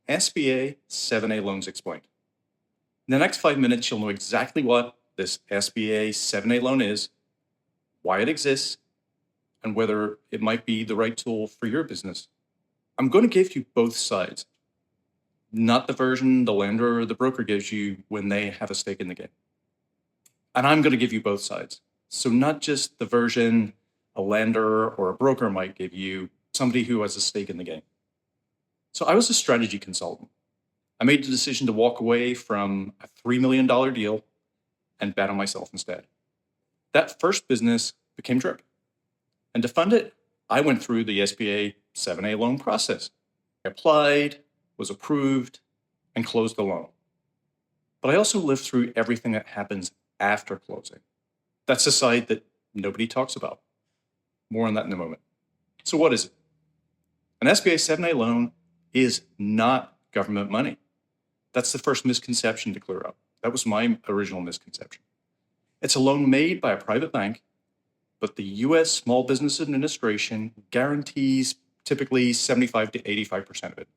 SBA 7A loans explained. In the next 5 minutes, you'll know exactly what this SBA 7A loan is, why it exists, and whether it might be the right tool for your business. I'm going to give you both sides, not the version the lender or the broker gives you when they have a stake in the game. And I'm going to give you both sides. So not just the version a lender or a broker might give you, somebody who has a stake in the game. So I was a strategy consultant. I made the decision to walk away from a $3 million deal and bet on myself instead. That first business became Drip. And to fund it, I went through the SBA 7A loan process. I applied, was approved, and closed the loan. But I also lived through everything that happens after closing. That's the side that nobody talks about. More on that in a moment. So what is it? An SBA 7A loan is not government money. That's the first misconception to clear up. That was my original misconception. It's a loan made by a private bank, but the U.S. Small Business Administration guarantees typically 75 to 85% of it.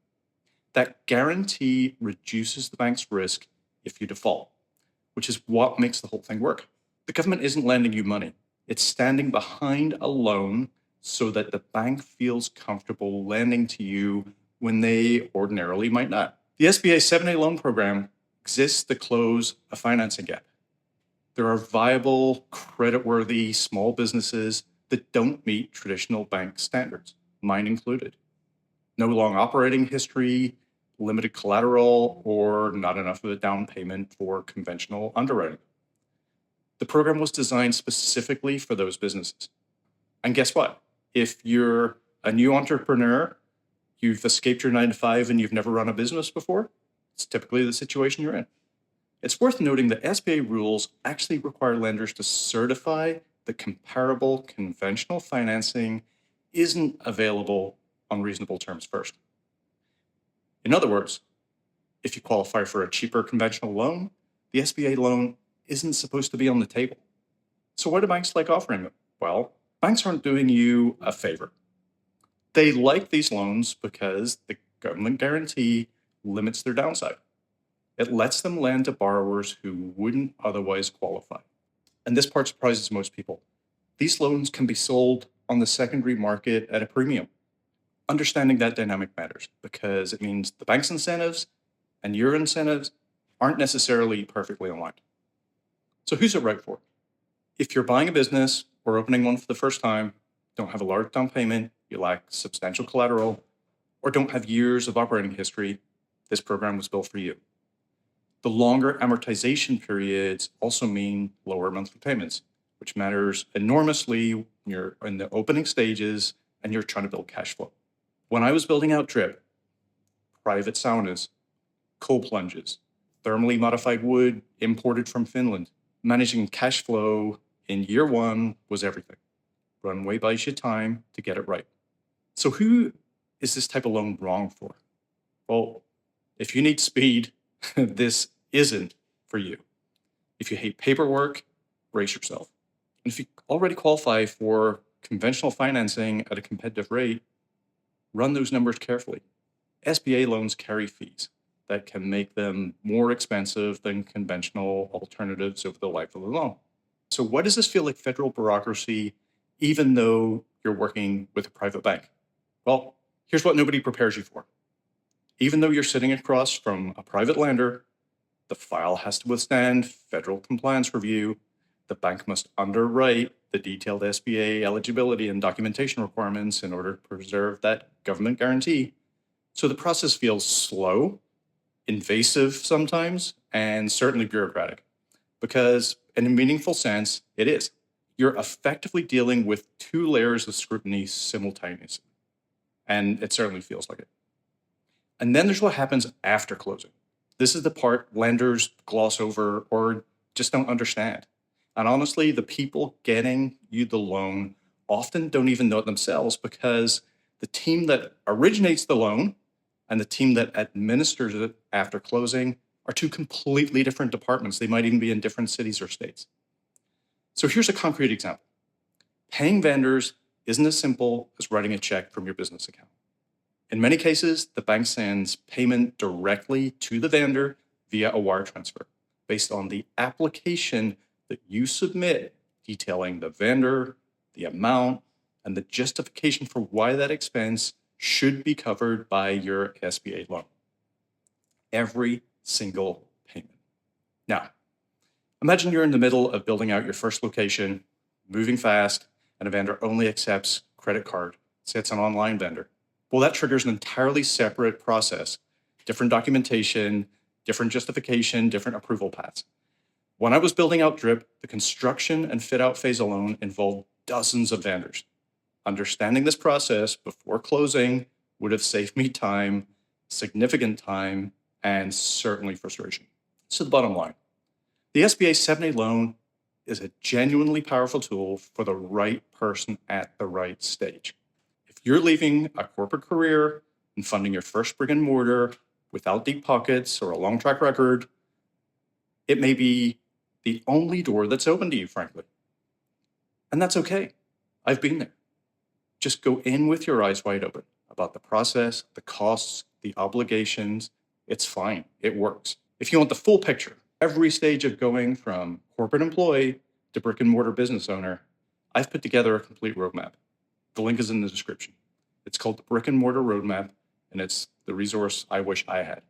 That guarantee reduces the bank's risk if you default, which is what makes the whole thing work. The government isn't lending you money. It's standing behind a loan so that the bank feels comfortable lending to you when they ordinarily might not. The SBA 7A loan program exists to close a financing gap. There are viable, creditworthy small businesses that don't meet traditional bank standards, mine included. No long operating history, limited collateral, or not enough of a down payment for conventional underwriting. The program was designed specifically for those businesses. And guess what? If you're a new entrepreneur, you've escaped your 9-to-5 and you've never run a business before, it's typically the situation you're in. It's worth noting that SBA rules actually require lenders to certify that comparable conventional financing isn't available on reasonable terms first. In other words, if you qualify for a cheaper conventional loan, the SBA loan isn't supposed to be on the table. So why do banks like offering them? Well, banks aren't doing you a favor. They like these loans because the government guarantee limits their downside. It lets them lend to borrowers who wouldn't otherwise qualify. And this part surprises most people. These loans can be sold on the secondary market at a premium. Understanding that dynamic matters because it means the bank's incentives and your incentives aren't necessarily perfectly aligned. So who's it right for? If you're buying a business or opening one for the first time, don't have a large down payment, you lack substantial collateral, or don't have years of operating history, this program was built for you. The longer amortization periods also mean lower monthly payments, which matters enormously when you're in the opening stages and you're trying to build cash flow. When I was building out Drip, private saunas, cold plunges, thermally modified wood imported from Finland, managing cash flow in year one was everything. Runway buys you time to get it right. So who is this type of loan wrong for? Well, if you need speed, this isn't for you. If you hate paperwork, brace yourself. And if you already qualify for conventional financing at a competitive rate, run those numbers carefully. SBA loans carry fees that can make them more expensive than conventional alternatives over the life of the loan. So why does this feel like federal bureaucracy, even though you're working with a private bank? Well, here's what nobody prepares you for. Even though you're sitting across from a private lender, the file has to withstand federal compliance review. The bank must underwrite the detailed SBA eligibility and documentation requirements in order to preserve that government guarantee. So the process feels slow, invasive sometimes, and certainly bureaucratic, because in a meaningful sense, it is. You're effectively dealing with two layers of scrutiny simultaneously, and it certainly feels like it. And then there's what happens after closing. This is the part lenders gloss over or just don't understand. And honestly, the people getting you the loan often don't even know it themselves because the team that originates the loan and the team that administers it after closing are two completely different departments. They might even be in different cities or states. So here's a concrete example. Paying vendors isn't as simple as writing a check from your business account. In many cases, the bank sends payment directly to the vendor via a wire transfer based on the application that you submit detailing the vendor, the amount, and the justification for why that expense should be covered by your SBA loan. Every single payment. Now, imagine you're in the middle of building out your first location, moving fast, and a vendor only accepts credit card. Say it's an online vendor. Well, that triggers an entirely separate process, different documentation, different justification, different approval paths. When I was building out Drip, the construction and fit out phase alone involved dozens of vendors. Understanding this process before closing would have saved me time, significant time, and certainly frustration. So the bottom line, the SBA 7A loan is a genuinely powerful tool for the right person at the right stage. If you're leaving a corporate career and funding your first brick and mortar without deep pockets or a long track record, it may be the only door that's open to you, frankly. And that's okay. I've been there. Just go in with your eyes wide open about the process, the costs, the obligations. It's fine. It works. If you want the full picture, every stage of going from corporate employee to brick and mortar business owner, I've put together a complete roadmap. The link is in the description. It's called the Brick and Mortar Roadmap, and it's the resource I wish I had.